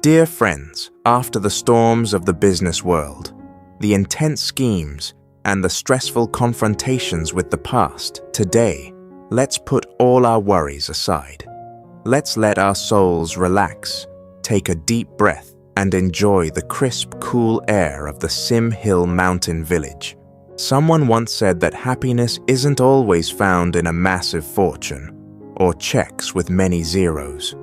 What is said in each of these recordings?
Dear friends, after the storms of the business world, the intense schemes, and the stressful confrontations with the past, today, let's put all our worries aside. Let's let our souls relax, take a deep breath, and enjoy the crisp, cool air of the Sim Hill mountain village. Someone once said that happiness isn't always found in a massive fortune or checks with many zeros.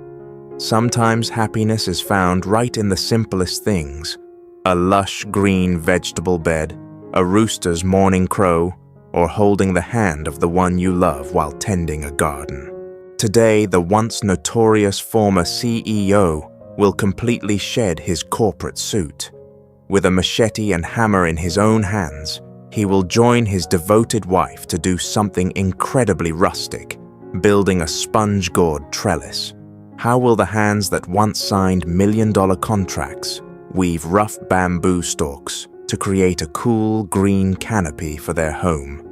Sometimes happiness is found right in the simplest things: a lush green vegetable bed, a rooster's morning crow, or holding the hand of the one you love while tending a garden. Today, the once notorious former CEO will completely shed his corporate suit. With a machete and hammer in his own hands, he will join his devoted wife to do something incredibly rustic, building a sponge gourd trellis. How will the hands that once signed million-dollar contracts weave rough bamboo stalks to create a cool green canopy for their home?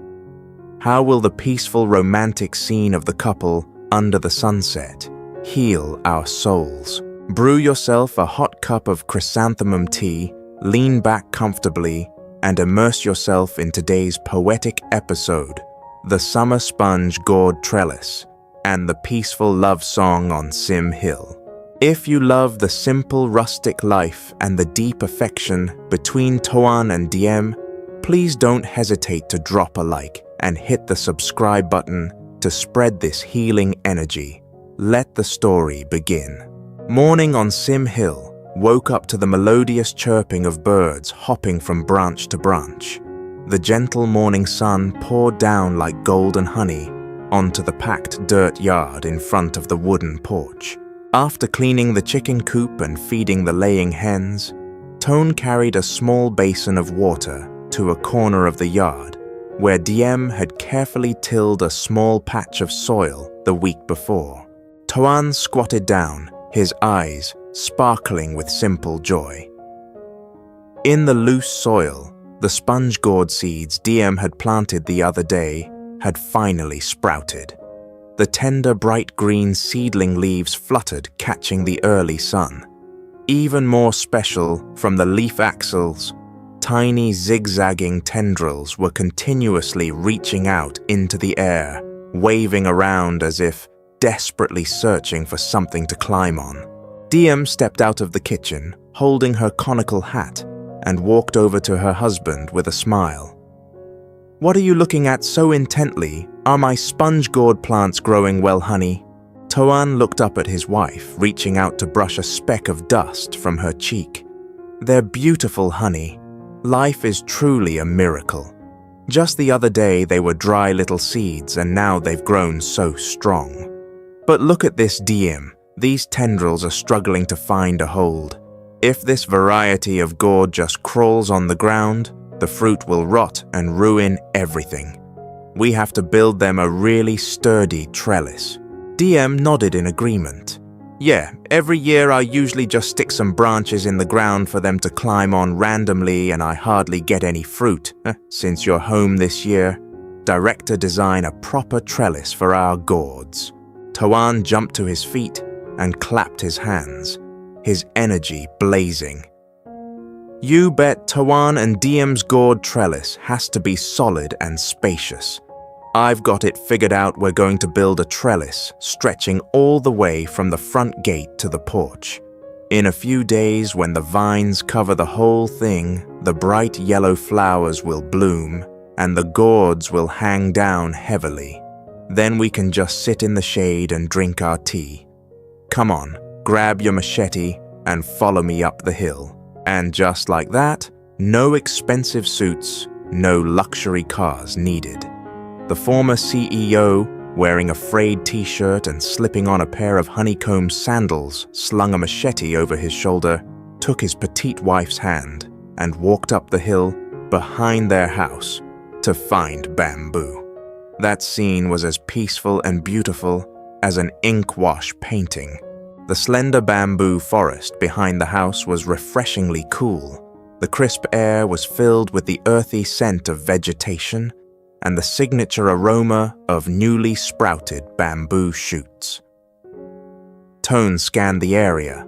How will the peaceful romantic scene of the couple under the sunset heal our souls? Brew yourself a hot cup of chrysanthemum tea, lean back comfortably, and immerse yourself in today's poetic episode, the Summer Sponge Gourd Trellis, and the peaceful love song on Sim Hill. If you love the simple rustic life and the deep affection between Toan and Diem, please don't hesitate to drop a like and hit the subscribe button to spread this healing energy. Let the story begin. Morning on Sim Hill woke up to the melodious chirping of birds hopping from branch to branch. The gentle morning sun poured down like golden honey onto the packed dirt yard in front of the wooden porch. After cleaning the chicken coop and feeding the laying hens, Toan carried a small basin of water to a corner of the yard where Diem had carefully tilled a small patch of soil the week before. Toan squatted down, his eyes sparkling with simple joy. In the loose soil, the sponge gourd seeds Diem had planted the other day had finally sprouted. The tender bright green seedling leaves fluttered, catching the early sun. Even more special, from the leaf axils, tiny zigzagging tendrils were continuously reaching out into the air, waving around as if desperately searching for something to climb on. Diem stepped out of the kitchen, holding her conical hat, and walked over to her husband with a smile. "What are you looking at so intently? Are my sponge gourd plants growing well, honey?" Toan looked up at his wife, reaching out to brush a speck of dust from her cheek. "They're beautiful, honey. Life is truly a miracle. Just the other day they were dry little seeds, and now they've grown so strong. But look at this, Diem. These tendrils are struggling to find a hold. If this variety of gourd just crawls on the ground, the fruit will rot and ruin everything. We have to build them a really sturdy trellis." Diem nodded in agreement. "Yeah, every year I usually just stick some branches in the ground for them to climb on randomly, and I hardly get any fruit. Since you're home this year, director design a proper trellis for our gourds." Toan jumped to his feet and clapped his hands, his energy blazing. "You bet Toan and Diem's gourd trellis has to be solid and spacious. I've got it figured out. We're going to build a trellis stretching all the way from the front gate to the porch. In a few days, when the vines cover the whole thing, the bright yellow flowers will bloom and the gourds will hang down heavily. Then we can just sit in the shade and drink our tea. Come on, grab your machete and follow me up the hill." And just like that, no expensive suits, no luxury cars needed. The former CEO, wearing a frayed t-shirt and slipping on a pair of honeycomb sandals, slung a machete over his shoulder, took his petite wife's hand and walked up the hill behind their house to find bamboo. That scene was as peaceful and beautiful as an ink wash painting. The slender bamboo forest behind the house was refreshingly cool. The crisp air was filled with the earthy scent of vegetation and the signature aroma of newly sprouted bamboo shoots. Toan scanned the area.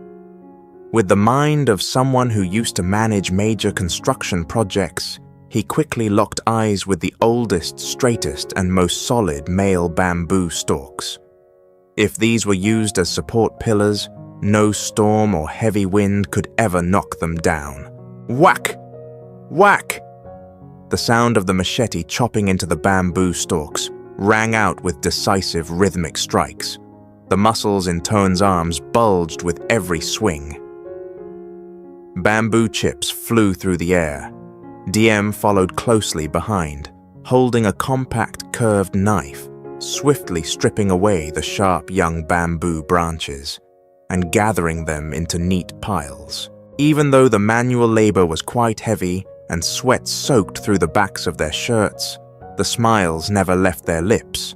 With the mind of someone who used to manage major construction projects, he quickly locked eyes with the oldest, straightest, and most solid male bamboo stalks. If these were used as support pillars, no storm or heavy wind could ever knock them down. Whack! Whack! The sound of the machete chopping into the bamboo stalks rang out with decisive rhythmic strikes. The muscles in Toan's arms bulged with every swing. Bamboo chips flew through the air. Diem followed closely behind, holding a compact curved knife, swiftly stripping away the sharp young bamboo branches and gathering them into neat piles. Even though the manual labor was quite heavy and sweat soaked through the backs of their shirts, the smiles never left their lips.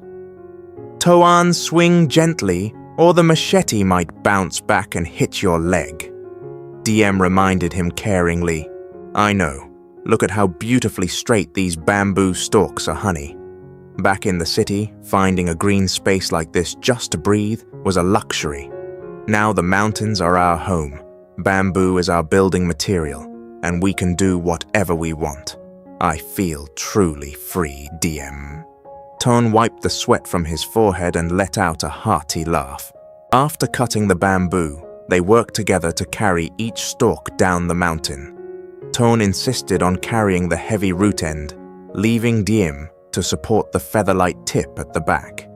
"Toan, swing gently, or the machete might bounce back and hit your leg," Diem reminded him caringly. "I know. Look at how beautifully straight these bamboo stalks are, honey." Back in the city, finding a green space like this just to breathe was a luxury. Now the mountains are our home. Bamboo is our building material, and we can do whatever we want. I feel truly free, Diem. Toan wiped the sweat from his forehead and let out a hearty laugh. After cutting the bamboo, they worked together to carry each stalk down the mountain. Toan insisted on carrying the heavy root end, leaving Diem to support the feather-light tip at the back.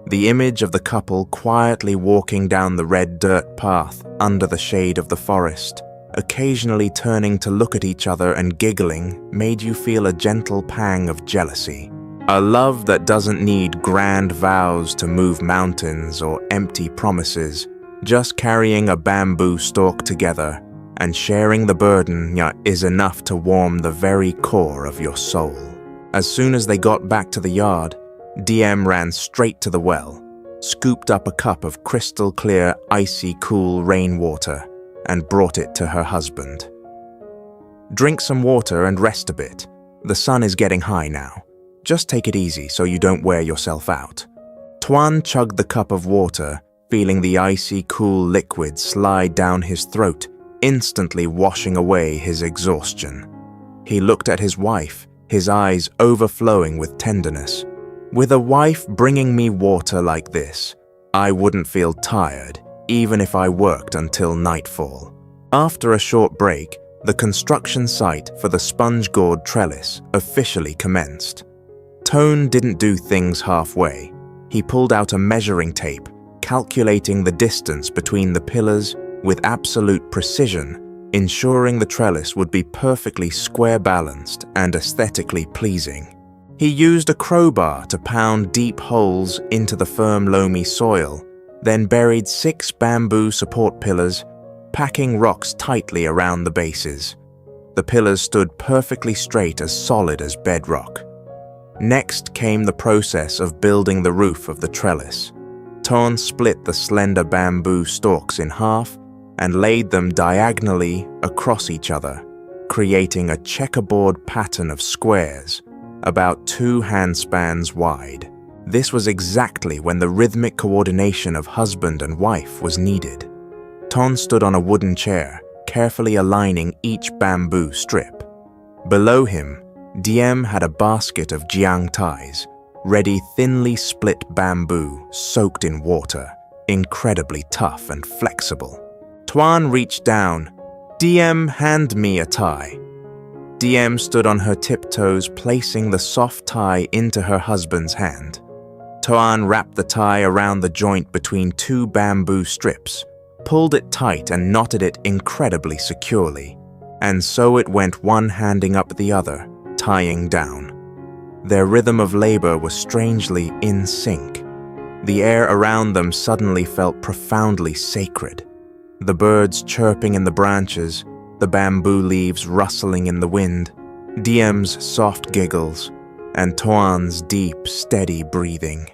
The image of the couple quietly walking down the red dirt path under the shade of the forest, occasionally turning to look at each other and giggling, made you feel a gentle pang of jealousy. A love that doesn't need grand vows to move mountains or empty promises, just carrying a bamboo stalk together and sharing the burden is enough to warm the very core of your soul. As soon as they got back to the yard, Diem ran straight to the well, scooped up a cup of crystal-clear, icy-cool rainwater, and brought it to her husband. "Drink some water and rest a bit. The sun is getting high now. Just take it easy so you don't wear yourself out." Toan chugged the cup of water, feeling the icy, cool liquid slide down his throat, instantly washing away his exhaustion. He looked at his wife, his eyes overflowing with tenderness. "With a wife bringing me water like this, I wouldn't feel tired, even if I worked until nightfall." After a short break, the construction site for the sponge gourd trellis officially commenced. Toan didn't do things halfway. He pulled out a measuring tape, calculating the distance between the pillars with absolute precision, ensuring the trellis would be perfectly square-balanced and aesthetically pleasing. He used a crowbar to pound deep holes into the firm, loamy soil, then buried 6 bamboo support pillars, packing rocks tightly around the bases. The pillars stood perfectly straight, as solid as bedrock. Next came the process of building the roof of the trellis. Toan split the slender bamboo stalks in half and laid them diagonally across each other, creating a checkerboard pattern of squares, about 2 handspans wide. This was exactly when the rhythmic coordination of husband and wife was needed. Toan stood on a wooden chair, carefully aligning each bamboo strip. Below him, Diem had a basket of jiang ties, ready thinly split bamboo soaked in water, incredibly tough and flexible. Toan reached down. "Diem, hand me a tie." Diem stood on her tiptoes, placing the soft tie into her husband's hand. Toan wrapped the tie around the joint between 2 bamboo strips, pulled it tight and knotted it incredibly securely, and so it went, one handing up the other, tying down. Their rhythm of labor was strangely in sync. The air around them suddenly felt profoundly sacred. The birds chirping in the branches, the bamboo leaves rustling in the wind, Diem's soft giggles, and Toan's deep, steady breathing.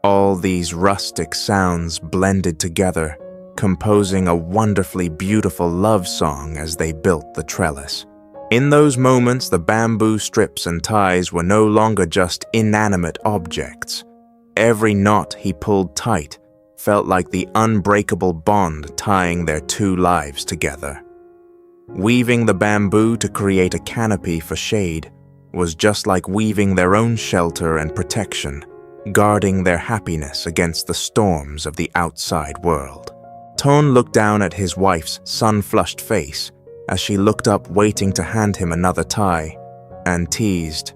All these rustic sounds blended together, composing a wonderfully beautiful love song as they built the trellis. In those moments, the bamboo strips and ties were no longer just inanimate objects. Every knot he pulled tight felt like the unbreakable bond tying their two lives together. Weaving the bamboo to create a canopy for shade was just like weaving their own shelter and protection, guarding their happiness against the storms of the outside world. Toan looked down at his wife's sun-flushed face as she looked up waiting to hand him another tie, and teased,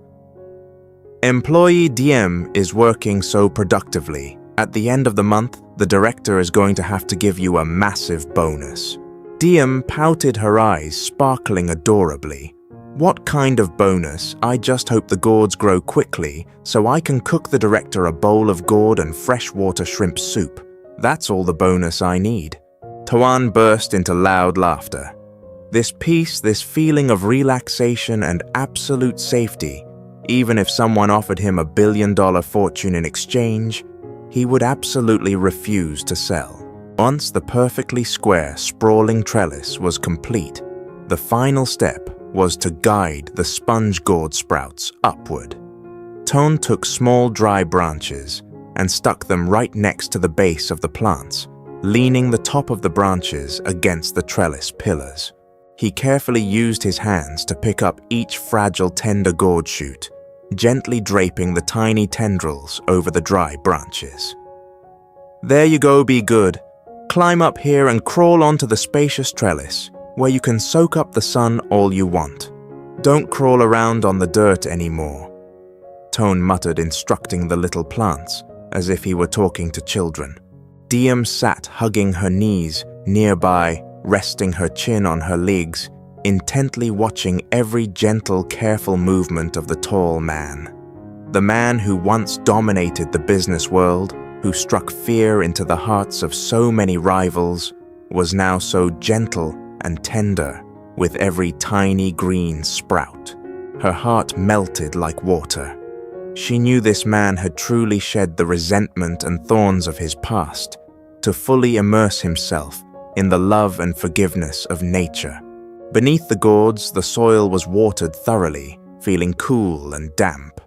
"Employee Diem is working so productively. At the end of the month, the director is going to have to give you a massive bonus." Diem pouted her eyes, sparkling adorably. "What kind of bonus? I just hope the gourds grow quickly so I can cook the director a bowl of gourd and freshwater shrimp soup. That's all the bonus I need." Toan burst into loud laughter. This peace, this feeling of relaxation and absolute safety, even if someone offered him $1 billion fortune in exchange, he would absolutely refuse to sell. Once the perfectly square, sprawling trellis was complete, the final step was to guide the sponge gourd sprouts upward. Toan took small dry branches and stuck them right next to the base of the plants, leaning the top of the branches against the trellis pillars. He carefully used his hands to pick up each fragile tender gourd shoot, gently draping the tiny tendrils over the dry branches. "There you go, be good. Climb up here and crawl onto the spacious trellis, where you can soak up the sun all you want. Don't crawl around on the dirt anymore," Toan muttered, instructing the little plants as if he were talking to children. Diem sat hugging her knees nearby, resting her chin on her legs, intently watching every gentle, careful movement of the tall man. The man who once dominated the business world, who struck fear into the hearts of so many rivals, was now so gentle and tender with every tiny green sprout. Her heart melted like water. She knew this man had truly shed the resentment and thorns of his past to fully immerse himself in the love and forgiveness of nature. Beneath the gourds, the soil was watered thoroughly, feeling cool and damp.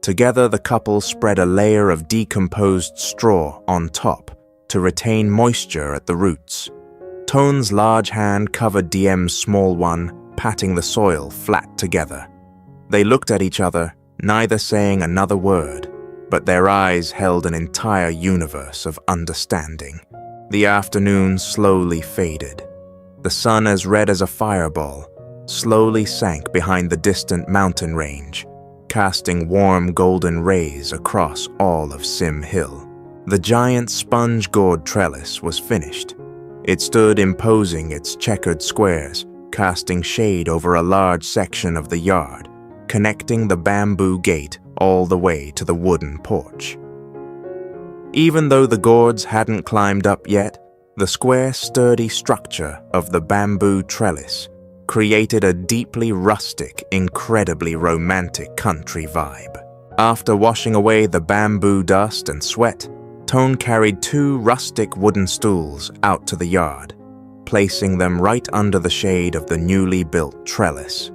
Together, the couple spread a layer of decomposed straw on top to retain moisture at the roots. Toan's large hand covered Diem's small one, patting the soil flat together. They looked at each other, neither saying another word, but their eyes held an entire universe of understanding. The afternoon slowly faded. The sun, as red as a fireball, slowly sank behind the distant mountain range, casting warm golden rays across all of Sim Hill. The giant sponge gourd trellis was finished. It stood imposing its checkered squares, casting shade over a large section of the yard, connecting the bamboo gate all the way to the wooden porch. Even though the gourds hadn't climbed up yet, the square, sturdy structure of the bamboo trellis created a deeply rustic, incredibly romantic country vibe. After washing away the bamboo dust and sweat, Toan carried 2 rustic wooden stools out to the yard, placing them right under the shade of the newly built trellis.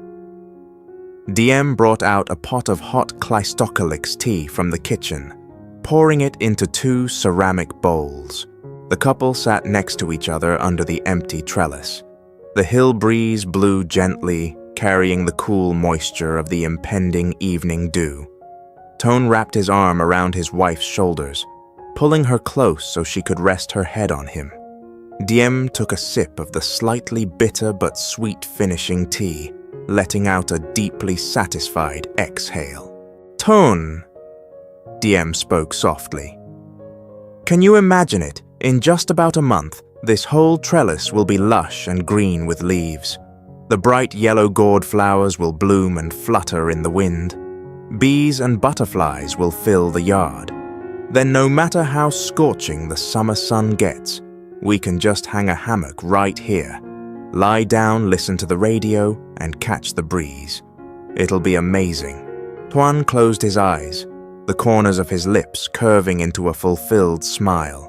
Diem brought out a pot of hot Clystocalix tea from the kitchen, pouring it into 2 ceramic bowls. The couple sat next to each other under the empty trellis. The hill breeze blew gently, carrying the cool moisture of the impending evening dew. Toan wrapped his arm around his wife's shoulders, pulling her close so she could rest her head on him. Diem took a sip of the slightly bitter but sweet finishing tea, letting out a deeply satisfied exhale. "Toan," Diem spoke softly. "Can you imagine it? In just about a month, this whole trellis will be lush and green with leaves. The bright yellow gourd flowers will bloom and flutter in the wind. Bees and butterflies will fill the yard. Then no matter how scorching the summer sun gets, we can just hang a hammock right here, lie down, listen to the radio, and catch the breeze. It'll be amazing." Toan closed his eyes, the corners of his lips curving into a fulfilled smile.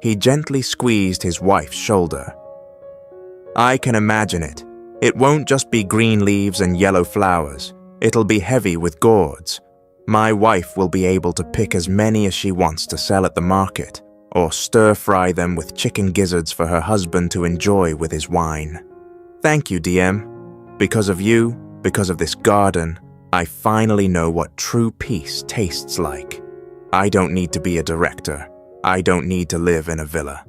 He gently squeezed his wife's shoulder. "I can imagine it. It won't just be green leaves and yellow flowers. It'll be heavy with gourds. My wife will be able to pick as many as she wants to sell at the market, or stir-fry them with chicken gizzards for her husband to enjoy with his wine. Thank you, Diem. Because of you, because of this garden, I finally know what true peace tastes like. I don't need to be a director. I don't need to live in a villa.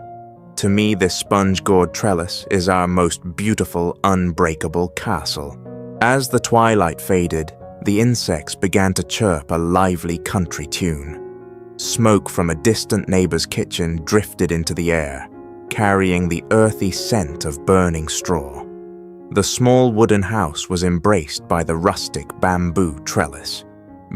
To me, this sponge gourd trellis is our most beautiful, unbreakable castle. As the twilight faded, the insects began to chirp a lively country tune. Smoke from a distant neighbor's kitchen drifted into the air, carrying the earthy scent of burning straw. The small wooden house was embraced by the rustic bamboo trellis.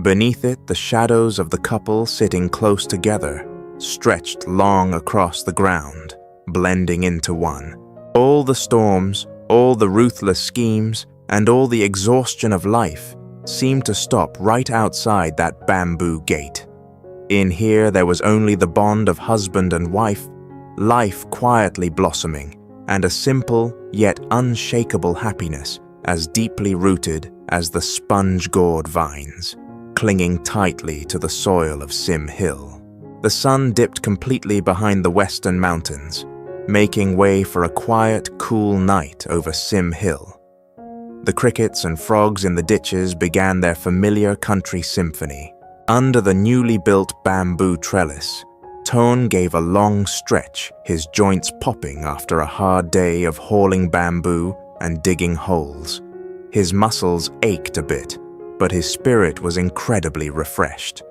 Beneath it, the shadows of the couple sitting close together stretched long across the ground, blending into one. All the storms, all the ruthless schemes, and all the exhaustion of life seemed to stop right outside that bamboo gate. In here, there was only the bond of husband and wife, life quietly blossoming, and a simple yet unshakable happiness as deeply rooted as the sponge gourd vines, clinging tightly to the soil of Sim Hill. The sun dipped completely behind the western mountains, making way for a quiet, cool night over Sim Hill. The crickets and frogs in the ditches began their familiar country symphony. Under the newly built bamboo trellis, Toan gave a long stretch, his joints popping after a hard day of hauling bamboo and digging holes. His muscles ached a bit, but his spirit was incredibly refreshed.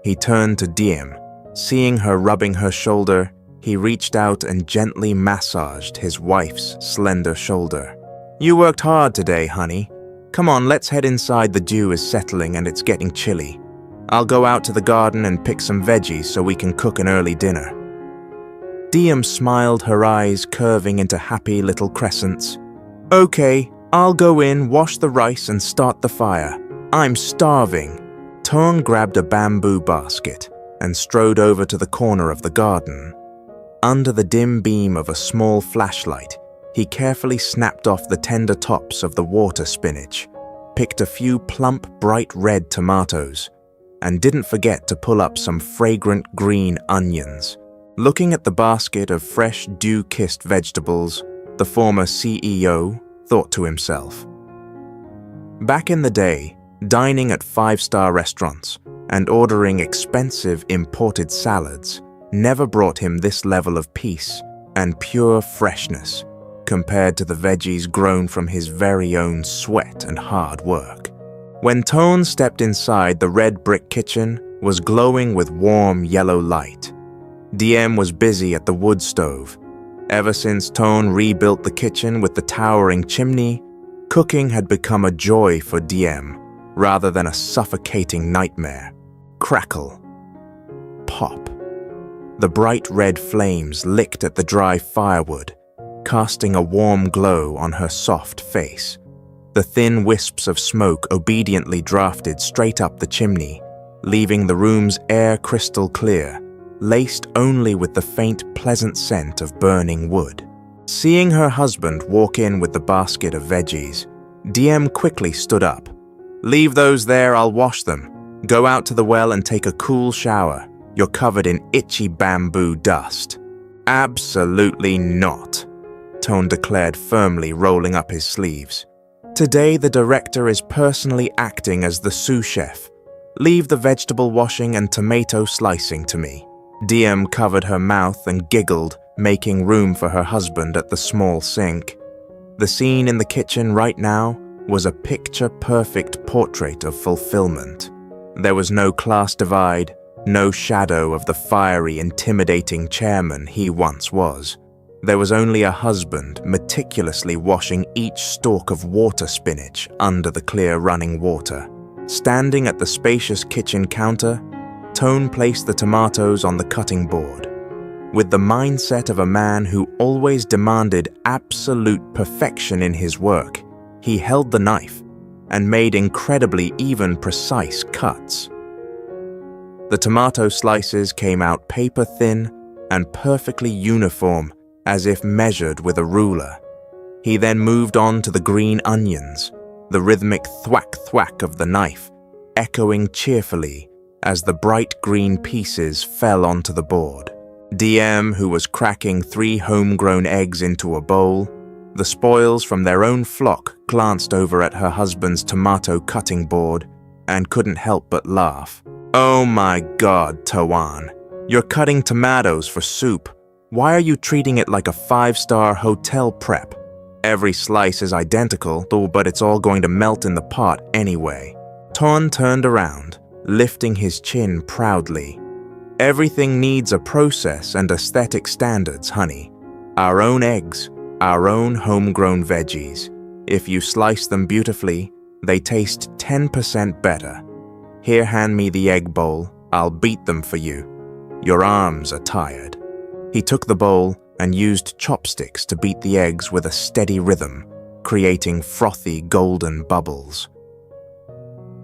He turned to Diem. Seeing her rubbing her shoulder, he reached out and gently massaged his wife's slender shoulder. "You worked hard today, honey. Come on, let's head inside. The dew is settling and it's getting chilly. I'll go out to the garden and pick some veggies so we can cook an early dinner." Diem smiled, her eyes curving into happy little crescents. "Okay, I'll go in, wash the rice and start the fire. I'm starving." Toan grabbed a bamboo basket and strode over to the corner of the garden. Under the dim beam of a small flashlight, he carefully snapped off the tender tops of the water spinach, picked a few plump, bright red tomatoes, and didn't forget to pull up some fragrant green onions. Looking at the basket of fresh, dew-kissed vegetables, the former CEO thought to himself. Back in the day, dining at five-star restaurants and ordering expensive imported salads never brought him this level of peace and pure freshness compared to the veggies grown from his very own sweat and hard work. When Toan stepped inside, the red brick kitchen was glowing with warm yellow light. Diem was busy at the wood stove. Ever since Toan rebuilt the kitchen with the towering chimney, cooking had become a joy for Diem rather than a suffocating nightmare. Crackle. Pop. The bright red flames licked at the dry firewood, casting a warm glow on her soft face. The thin wisps of smoke obediently drafted straight up the chimney, leaving the room's air crystal clear, laced only with the faint, pleasant scent of burning wood. Seeing her husband walk in with the basket of veggies, Diem quickly stood up. "Leave those there, I'll wash them. Go out to the well and take a cool shower. You're covered in itchy bamboo dust." "Absolutely not," Toan declared firmly, rolling up his sleeves. "Today the director is personally acting as the sous chef. Leave the vegetable washing and tomato slicing to me." Diem covered her mouth and giggled, making room for her husband at the small sink. The scene in the kitchen right now was a picture-perfect portrait of fulfillment. There was no class divide, no shadow of the fiery, intimidating chairman he once was. There was only a husband meticulously washing each stalk of water spinach under the clear running water. Standing at the spacious kitchen counter, Toan placed the tomatoes on the cutting board. With the mindset of a man who always demanded absolute perfection in his work, he held the knife and made incredibly even, precise cuts. The tomato slices came out paper thin and perfectly uniform, as if measured with a ruler. He then moved on to the green onions, the rhythmic thwack-thwack of the knife echoing cheerfully as the bright green pieces fell onto the board. Diem, who was cracking 3 homegrown eggs into a bowl, the spoils from their own flock, glanced over at her husband's tomato cutting board and couldn't help but laugh. "Oh my God, Toan, you're cutting tomatoes for soup. Why are you treating it like a 5-star hotel prep? Every slice is identical, but it's all going to melt in the pot anyway." Toan turned around, lifting his chin proudly. "Everything needs a process and aesthetic standards, honey. Our own eggs, our own homegrown veggies. If you slice them beautifully, they taste 10% better. Here, hand me the egg bowl. I'll beat them for you. Your arms are tired." He took the bowl and used chopsticks to beat the eggs with a steady rhythm, creating frothy golden bubbles.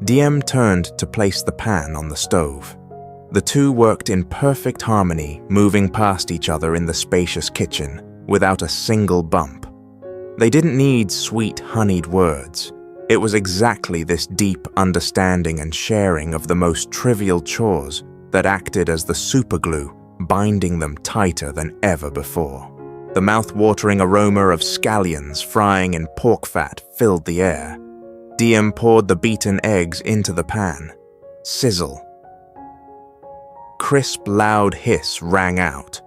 Diem turned to place the pan on the stove. The two worked in perfect harmony, moving past each other in the spacious kitchen, without a single bump. They didn't need sweet, honeyed words. It was exactly this deep understanding and sharing of the most trivial chores that acted as the superglue, binding them tighter than ever before. The mouth-watering aroma of scallions frying in pork fat filled the air. Diem poured the beaten eggs into the pan. Sizzle. Crisp, loud hiss rang out.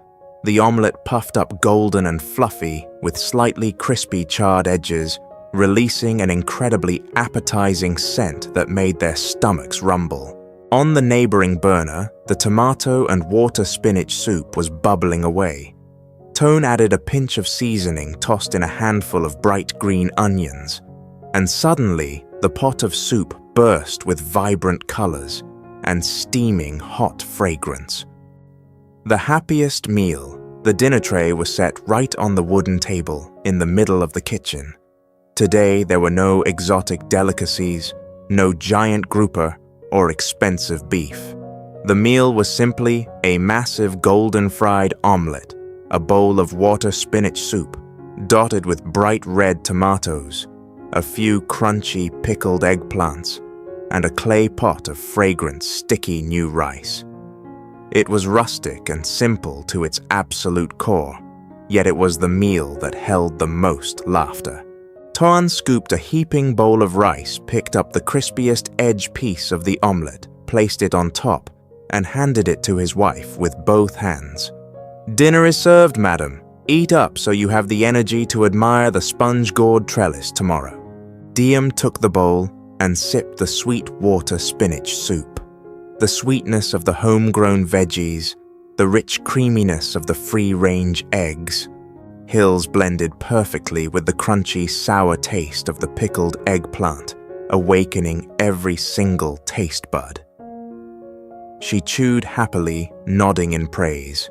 The omelette puffed up golden and fluffy, with slightly crispy charred edges, releasing an incredibly appetizing scent that made their stomachs rumble. On the neighboring burner, the tomato and water spinach soup was bubbling away. Toan added a pinch of seasoning tossed in a handful of bright green onions, and suddenly the pot of soup burst with vibrant colors and steaming hot fragrance. The happiest meal, the dinner tray was set right on the wooden table in the middle of the kitchen. Today there were no exotic delicacies, no giant grouper, or expensive beef. The meal was simply a massive golden-fried omelette, a bowl of water spinach soup, dotted with bright red tomatoes, a few crunchy pickled eggplants, and a clay pot of fragrant, sticky new rice. It was rustic and simple to its absolute core, yet it was the meal that held the most laughter. Toan scooped a heaping bowl of rice, picked up the crispiest edge piece of the omelette, placed it on top, and handed it to his wife with both hands. "Dinner is served, madam. Eat up so you have the energy to admire the sponge gourd trellis tomorrow." Diem took the bowl and sipped the sweet water spinach soup. The sweetness of the homegrown veggies, the rich creaminess of the free-range eggs. Hills blended perfectly with the crunchy, sour taste of the pickled eggplant, awakening every single taste bud. She chewed happily, nodding in praise.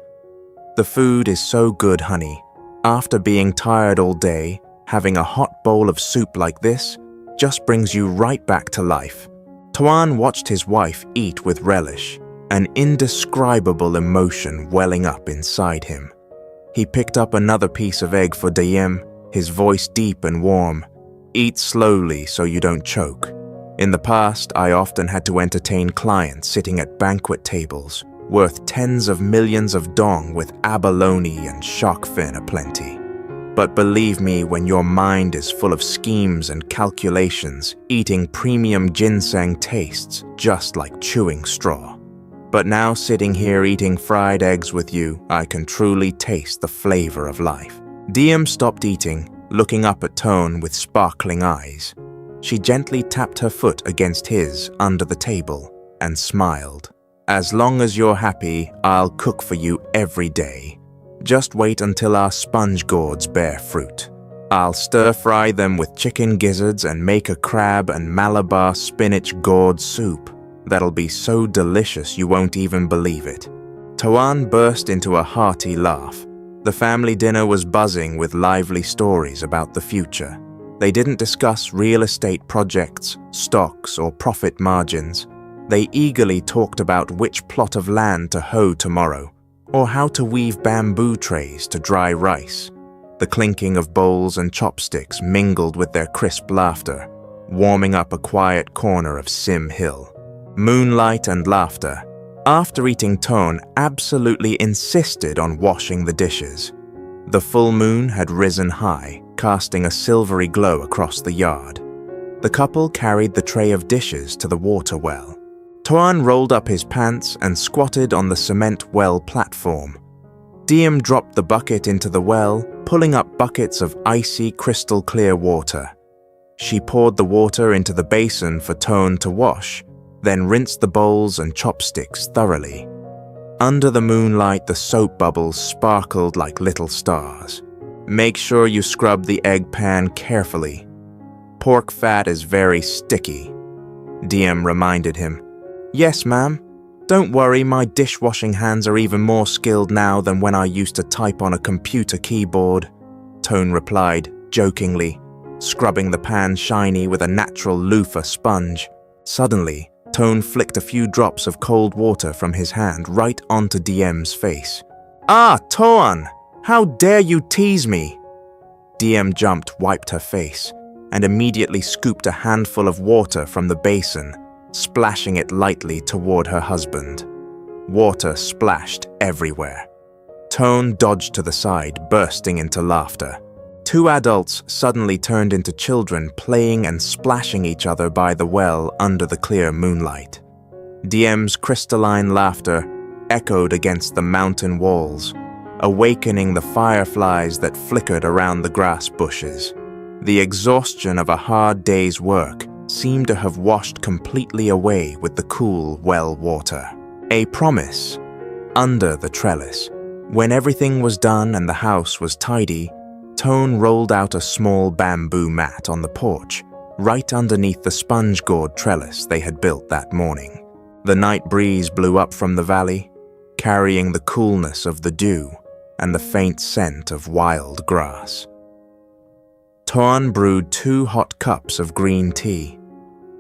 "The food is so good, honey. After being tired all day, having a hot bowl of soup like this just brings you right back to life." Toan watched his wife eat with relish, an indescribable emotion welling up inside him. He picked up another piece of egg for Diem, his voice deep and warm. "Eat slowly so you don't choke. In the past, I often had to entertain clients sitting at banquet tables, worth tens of millions of dong with abalone and shark fin aplenty. But believe me, when your mind is full of schemes and calculations, eating premium ginseng tastes just like chewing straw. But now sitting here eating fried eggs with you, I can truly taste the flavor of life." Diem stopped eating, looking up at Toan with sparkling eyes. She gently tapped her foot against his under the table and smiled. "As long as you're happy, I'll cook for you every day. Just wait until our sponge gourds bear fruit. I'll stir-fry them with chicken gizzards and make a crab and Malabar spinach gourd soup. That'll be so delicious you won't even believe it." Toan burst into a hearty laugh. The family dinner was buzzing with lively stories about the future. They didn't discuss real estate projects, stocks, or profit margins. They eagerly talked about which plot of land to hoe tomorrow, or how to weave bamboo trays to dry rice. The clinking of bowls and chopsticks mingled with their crisp laughter, warming up a quiet corner of Sim Hill. Moonlight and laughter, After eating, Toan absolutely insisted on washing the dishes. The full moon had risen high, casting a silvery glow across the yard. The couple carried the tray of dishes to the water well. Toan rolled up his pants and squatted on the cement well platform. Diem dropped the bucket into the well, pulling up buckets of icy, crystal-clear water. She poured the water into the basin for Toan to wash, then rinsed the bowls and chopsticks thoroughly. Under the moonlight, the soap bubbles sparkled like little stars. Make sure you scrub the egg pan carefully. Pork fat is very sticky, Diem reminded him. Yes, ma'am. Don't worry, my dishwashing hands are even more skilled now than when I used to type on a computer keyboard, Toan replied, jokingly, scrubbing the pan shiny with a natural loofah sponge. Suddenly, Toan flicked a few drops of cold water from his hand right onto Diem's face. Ah, Toan! How dare you tease me? Diem jumped, wiped her face, and immediately scooped a handful of water from the basin, splashing it lightly toward her husband. Water splashed everywhere. Toan dodged to the side, bursting into laughter. Two adults suddenly turned into children playing and splashing each other by the well under the clear moonlight. Diem's crystalline laughter echoed against the mountain walls, awakening the fireflies that flickered around the grass bushes. The exhaustion of a hard day's work seemed to have washed completely away with the cool well water. A promise. Under the trellis. When everything was done and the house was tidy, Toan rolled out a small bamboo mat on the porch, right underneath the sponge gourd trellis they had built that morning. The night breeze blew up from the valley, carrying the coolness of the dew and the faint scent of wild grass. Toan brewed 2 hot cups of green tea.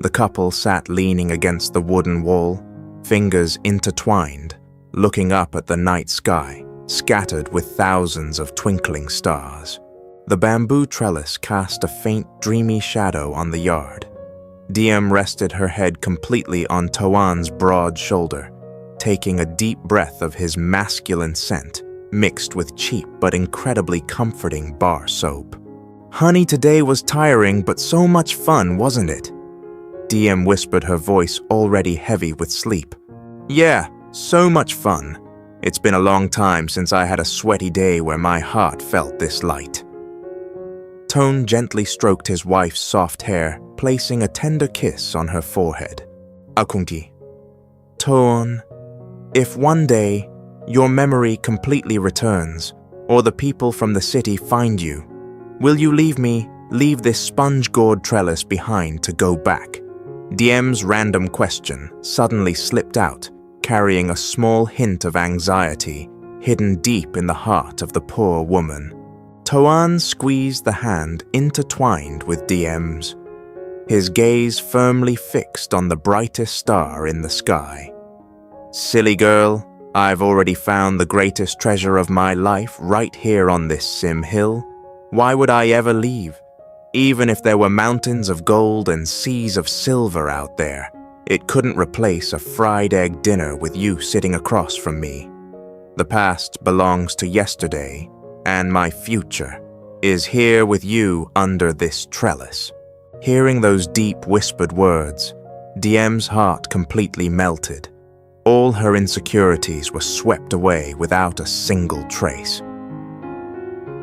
The couple sat leaning against the wooden wall, fingers intertwined, looking up at the night sky, scattered with thousands of twinkling stars. The bamboo trellis cast a faint, dreamy shadow on the yard. Diem rested her head completely on Toan's broad shoulder, taking a deep breath of his masculine scent, mixed with cheap but incredibly comforting bar soap. Honey, today was tiring, but so much fun, wasn't it? Diem whispered, her voice already heavy with sleep. Yeah, so much fun. It's been a long time since I had a sweaty day where my heart felt this light. Toan gently stroked his wife's soft hair, placing a tender kiss on her forehead. Akunti. Toan, if one day your memory completely returns, or the people from the city find you, will you leave this sponge gourd trellis behind to go back? Diem's random question suddenly slipped out, carrying a small hint of anxiety hidden deep in the heart of the poor woman. Toan squeezed the hand intertwined with Diem's, his gaze firmly fixed on the brightest star in the sky. Silly girl, I've already found the greatest treasure of my life right here on this Sim Hill. Why would I ever leave? Even if there were mountains of gold and seas of silver out there, it couldn't replace a fried egg dinner with you sitting across from me. The past belongs to yesterday, and my future is here with you under this trellis. Hearing those deep whispered words, Diem's heart completely melted. All her insecurities were swept away without a single trace.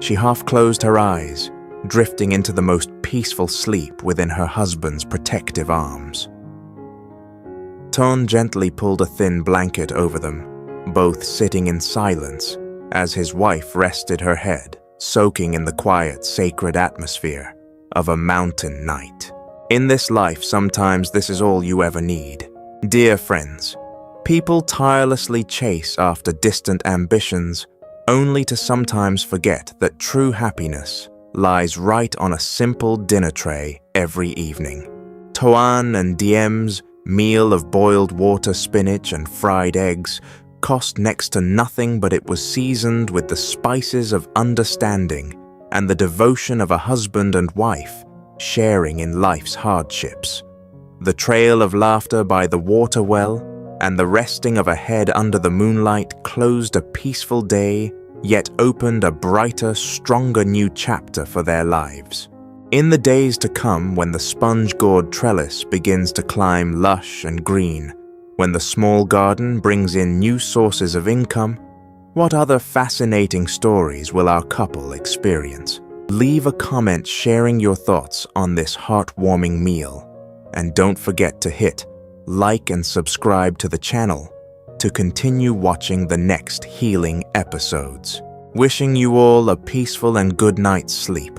She half closed her eyes, drifting into the most peaceful sleep within her husband's protective arms. Toan gently pulled a thin blanket over them, both sitting in silence as his wife rested her head, soaking in the quiet, sacred atmosphere of a mountain night. In this life, sometimes this is all you ever need. Dear friends, people tirelessly chase after distant ambitions, only to sometimes forget that true happiness lies right on a simple dinner tray every evening. Toan and Diem's meal of boiled water spinach and fried eggs cost next to nothing, but it was seasoned with the spices of understanding and the devotion of a husband and wife sharing in life's hardships. The trail of laughter by the water well and the resting of a head under the moonlight closed a peaceful day, yet opened a brighter, stronger new chapter for their lives. In the days to come, when the sponge gourd trellis begins to climb lush and green, when the small garden brings in new sources of income, what other fascinating stories will our couple experience? Leave a comment sharing your thoughts on this heartwarming meal. And don't forget to hit like and subscribe to the channel to continue watching the next healing episodes. Wishing you all a peaceful and good night's sleep.